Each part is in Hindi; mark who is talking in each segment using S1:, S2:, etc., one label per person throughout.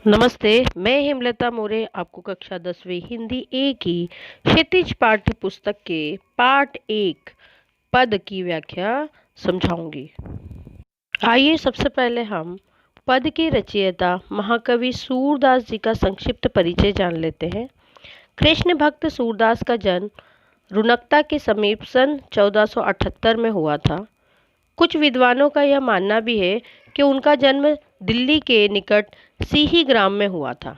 S1: नमस्ते, मैं हेमलता मौर्य आपको कक्षा 10वीं हिंदी ए की क्षितिज पाठ्य पुस्तक के पाठ 1 पद की व्याख्या समझाऊंगी। आइए सबसे पहले हम पद के रचयिता महाकवि सूरदास जी का संक्षिप्त परिचय जान लेते हैं। कृष्ण भक्त सूरदास का जन्म रुनकता के समीप सन 1478 में हुआ था। कुछ विद्वानों का यह मानना भी है कि उनका जन्म दिल्ली के निकट सीही ग्राम में हुआ था।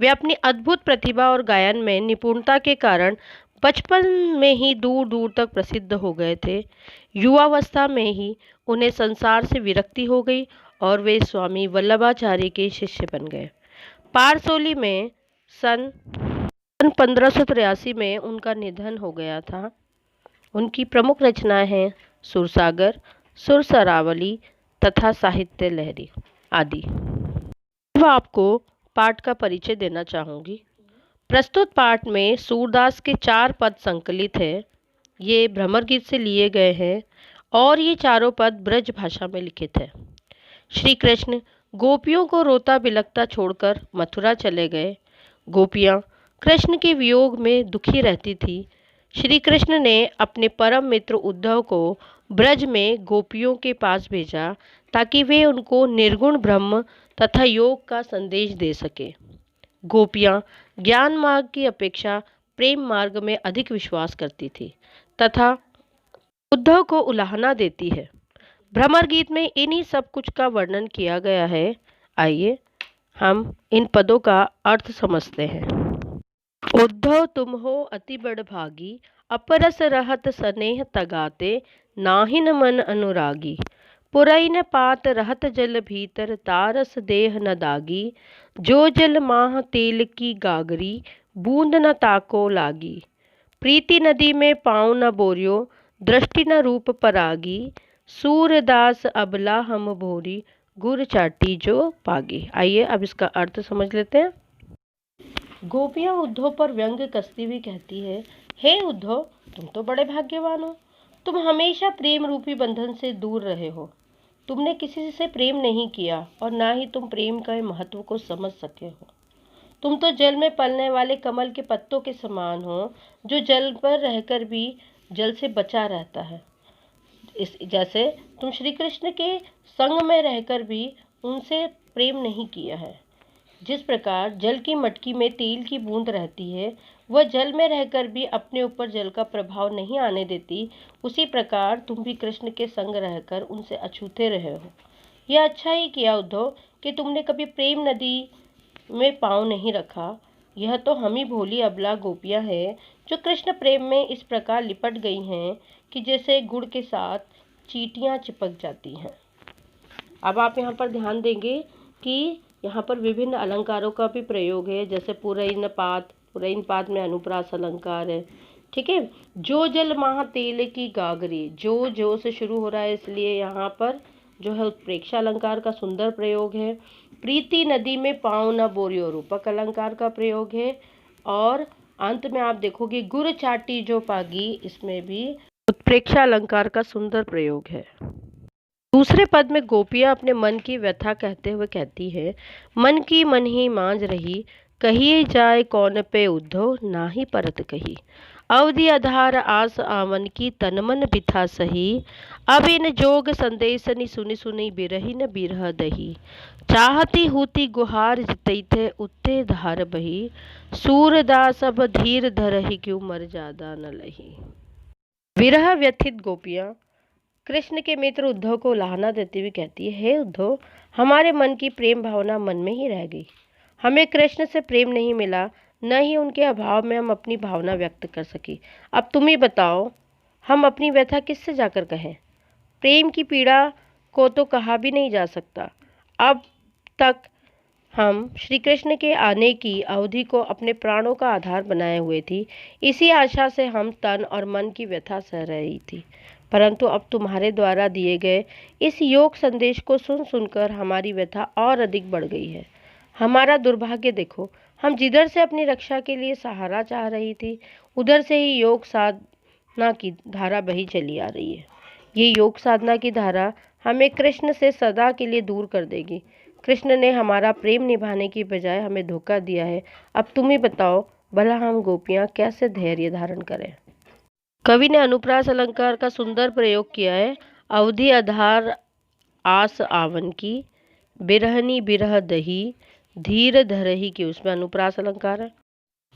S1: वे अपनी अद्भुत प्रतिभा और गायन में निपुणता के कारण बचपन में ही दूर दूर तक प्रसिद्ध हो गए थे। युवावस्था में ही उन्हें संसार से विरक्ति हो गई और वे स्वामी वल्लभाचार्य के शिष्य बन गए। पारसोली में सन 1583 में उनका निधन हो गया था। उनकी प्रमुख रचनाएं हैं सुरसागर, सुरसरावली तथा साहित्य लहरी आदि। अब आपको पाठ का परिचय देना चाहूँगी। प्रस्तुत पाठ में सूरदास के 4 पद संकलित हैं। ये भ्रमर गीत से लिए गए हैं और ये चारों पद ब्रज भाषा में लिखित है। श्री कृष्ण गोपियों को रोता बिलखता छोड़कर मथुरा चले गए। गोपियाँ कृष्ण के वियोग में दुखी रहती थी। श्री कृष्ण ने अपने परम मित्र उद्धव को ब्रज में गोपियों के पास भेजा ताकि वे उनको निर्गुण ब्रह्म तथा योग का संदेश दे सके। गोपियाँ ज्ञान मार्ग की अपेक्षा प्रेम मार्ग में अधिक विश्वास करती थी तथा उद्धव को उलाहना देती है। भ्रमर गीत में इन्हीं सब कुछ का वर्णन किया गया है। आइए हम इन पदों का अर्थ समझते हैं। उद्धव तुम हो अति बड़ भागी, अपरस रहत स्नेह तगाते, नाहिन मन अनुरागी। पुरैन पात रहत जल भीतर, तारस देह न दागी। जो जल माह तेल की गागरी, बूंद न ताको लागी। प्रीति नदी में पाँव न बोरियो, दृष्टि न रूप परागी। सूरदास अबला हम भोरी, गुर चाटी जो पागी। आइए अब इसका अर्थ समझ लेते हैं। गोपियाँ उद्धव पर व्यंग कसती हुई कहती है, हे उद्धव, तुम तो बड़े भाग्यवान हो। तुम हमेशा प्रेम रूपी बंधन से दूर रहे हो। तुमने किसी से प्रेम नहीं किया और ना ही तुम प्रेम के महत्व को समझ सके हो। तुम तो जल में पलने वाले कमल के पत्तों के समान हो, जो जल पर रहकर भी जल से बचा रहता है। इस जैसे तुम श्री कृष्ण के संग में रहकर भी उनसे प्रेम नहीं किया है। जिस प्रकार जल की मटकी में तेल की बूंद रहती है, वह जल में रहकर भी अपने ऊपर जल का प्रभाव नहीं आने देती, उसी प्रकार तुम भी कृष्ण के संग रहकर उनसे अछूते रहे हो। यह अच्छा ही किया उद्धव कि तुमने कभी प्रेम नदी में पाँव नहीं रखा। यह तो हम ही भोली अबला गोपियाँ हैं जो कृष्ण प्रेम में इस प्रकार लिपट गई हैं कि जैसे गुड़ के साथ चींटियाँ चिपक जाती हैं। अब आप यहाँ पर ध्यान देंगे कि यहाँ पर विभिन्न अलंकारों का भी प्रयोग है, जैसे पुरैन पात में अनुप्रास अलंकार है। ठीक है। जो जल महा तेल की गागरी, जो से शुरू हो रहा है, इसलिए यहाँ पर जो है उत्प्रेक्षा अलंकार का सुंदर प्रयोग है। प्रीति नदी में पाँव न बोरियो, रूपक अलंकार का प्रयोग है। और अंत में आप देखोगे गुर चाटी जो पागी, इसमें भी उत्प्रेक्षा अलंकार का सुंदर प्रयोग है। दूसरे पद में गोपियाँ अपने मन की व्यथा कहते हुए कहती है, मन की मन ही मांझ रही, कहिए जाए कौन पे उद्धव, ना ही परत कही। अवधि आधार आस आवन की, तन मन बिथा सही। अब इन जोग संदेश नि सुनि सुनि, बिरही न बिरह दही। चाहती हूती गुहार जितई थे, उत्ते धार बही। सूरदास अब धीर धरही, क्यों मर जादा न लही। विरह व्यथित गोपियाँ कृष्ण के मित्र उद्धव को उलाहना देती हुई कहती है, हे उद्धव, हमारे मन की प्रेम भावना मन में ही रह गई। हमें कृष्ण से प्रेम नहीं मिला, न ही उनके अभाव में हम अपनी भावना व्यक्त कर सकी। अब तुम ही बताओ, हम अपनी व्यथा किससे जाकर कहें। प्रेम की पीड़ा को तो कहा भी नहीं जा सकता। अब तक हम श्री कृष्ण के आने की अवधि को अपने प्राणों का आधार बनाए हुए थी। इसी आशा से हम तन और मन की व्यथा सह रही थी, परंतु अब तुम्हारे द्वारा दिए गए इस योग संदेश को सुन सुनकर हमारी व्यथा और अधिक बढ़ गई है। हमारा दुर्भाग्य देखो, हम जिधर से अपनी रक्षा के लिए सहारा चाह रही थी, उधर से ही योग साधना की धारा बही चली आ रही है। ये योग साधना की धारा हमें कृष्ण से सदा के लिए दूर कर देगी। कृष्ण ने हमारा प्रेम निभाने की बजाय हमें धोखा दिया है। अब तुम ही बताओ, भला हम गोपियाँ कैसे धैर्य धारण करें। कवि ने अनुप्रास अलंकार का सुंदर प्रयोग किया है। अवधि आधार आस आवन की, बिरहनी बिरह दही, धीर धरही की, उसमें अनुप्रास अलंकार है।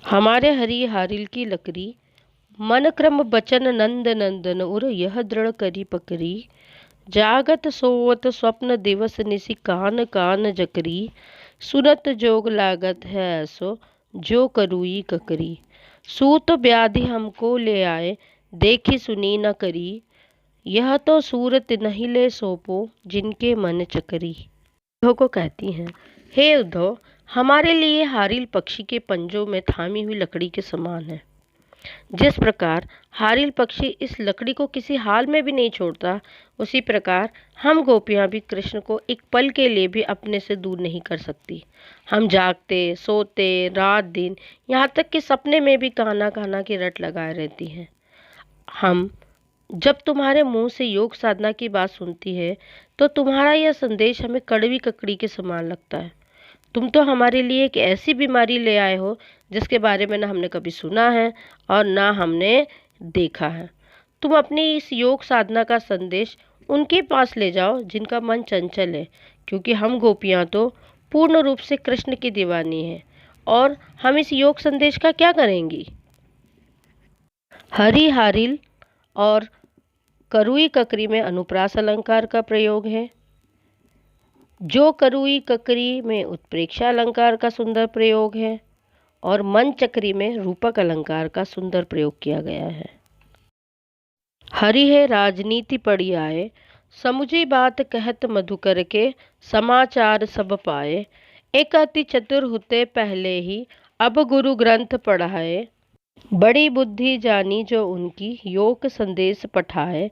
S1: हमारे हरि हारिल की लकड़ी, मन क्रम बचन नंद नंदन उर, यह दृढ़ करी पकड़ी, जागत सोवत स्वप्न दिवस निशि, कान कान जकरी, सुनत जोग लागत है ऐसो, जो करुई ककरी, सूत व्याधि हमको ले आए, देखी सुनी न करी, यह तो सूरत नहीं ले सोपो, जिनके मन चकरी। उद्धव को कहती हैं, हे उद्धव, हमारे लिए हारिल पक्षी के पंजों में थामी हुई लकड़ी के समान है। जिस प्रकार हारिल पक्षी इस लकड़ी को किसी हाल में भी नहीं छोड़ता, उसी प्रकार हम गोपियां भी कृष्ण को एक पल के लिए भी अपने से दूर नहीं कर सकती। हम जागते सोते रात दिन, यहाँ तक कि सपने में भी कान्हा कान्हा की रट लगाए रहती हैं। हम जब तुम्हारे मुंह से योग साधना की बात सुनती है, तो तुम्हारा यह संदेश हमें कड़वी ककड़ी के समान लगता है। तुम तो हमारे लिए एक ऐसी बीमारी ले आए हो जिसके बारे में ना हमने कभी सुना है और ना हमने देखा है। तुम अपनी इस योग साधना का संदेश उनके पास ले जाओ जिनका मन चंचल है, क्योंकि हम गोपियाँ तो पूर्ण रूप से कृष्ण की दीवानी हैं। और हम इस योग संदेश का क्या करेंगी। हरि हारिल और करुई ककरी में अनुप्रास अलंकार का प्रयोग है। जो करुई ककरी में उत्प्रेक्षा अलंकार का सुंदर प्रयोग है और मन चक्री में रूपक अलंकार का सुंदर प्रयोग किया गया है। हरि है राजनीति पड़ी आए, समुझी बात कहत मधुकर के, समाचार सब पाए, एक अति चतुर होते पहले ही, अब गुरु ग्रंथ पढ़ाए, बड़ी बुद्धि जानी जो उनकी, योग संदेश पठाए,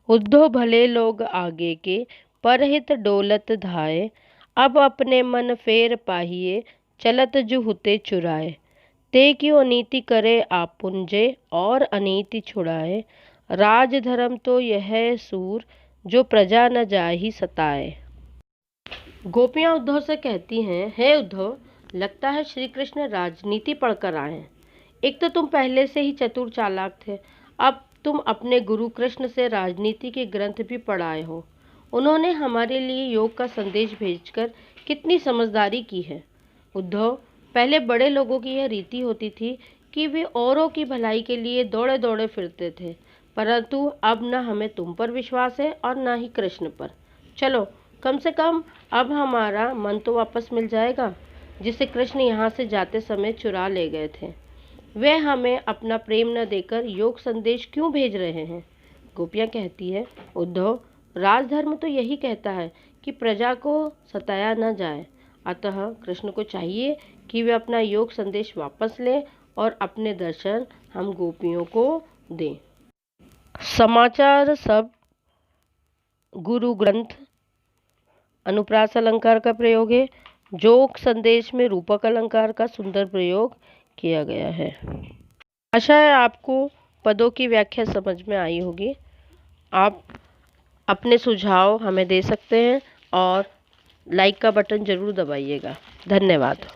S1: उद्धव भले लोग आगे के, परहित डोलत धाये, अब अपने मन फेर पाहिए, चलत जो हुते चुराए, ते क्यों अनीति करे आपुंजे, और अनीति छुड़ाए, राज धर्म तो यह सूर, जो प्रजा न जाहि सताए। गोपियाँ उद्धव से कहती हैं, हे उद्धव, लगता है श्री कृष्ण राजनीति पढ़कर आए हैं। एक तो तुम पहले से ही चतुर चालाक थे, अब तुम अपने गुरु कृष्ण से राजनीति के ग्रंथ भी पढ़ाए हो। उन्होंने हमारे लिए योग का संदेश भेजकर कितनी समझदारी की है। उद्धव, पहले बड़े लोगों की यह रीति होती थी कि वे औरों की भलाई के लिए दौड़े दौड़े फिरते थे, परंतु अब न हमें तुम पर विश्वास है और न ही कृष्ण पर। चलो, कम से कम अब हमारा मन तो वापस मिल जाएगा, जिसे कृष्ण यहाँ से जाते समय चुरा ले गए थे। वे हमें अपना प्रेम न देकर योग संदेश क्यों भेज रहे हैं। गोपियाँ कहती है, उद्धव, राजधर्म तो यही कहता है कि प्रजा को सताया न जाए, अतः कृष्ण को चाहिए कि वे अपना योग संदेश वापस लें और अपने दर्शन हम गोपियों को दें। समाचार सब गुरु ग्रंथ अनुप्रास अलंकार का प्रयोग है। योग संदेश में रूपक अलंकार का सुंदर प्रयोग किया गया है। आशा है आपको पदों की व्याख्या समझ में आई होगी। आप अपने सुझाव हमें दे सकते हैं और लाइक का बटन जरूर दबाइएगा। धन्यवाद।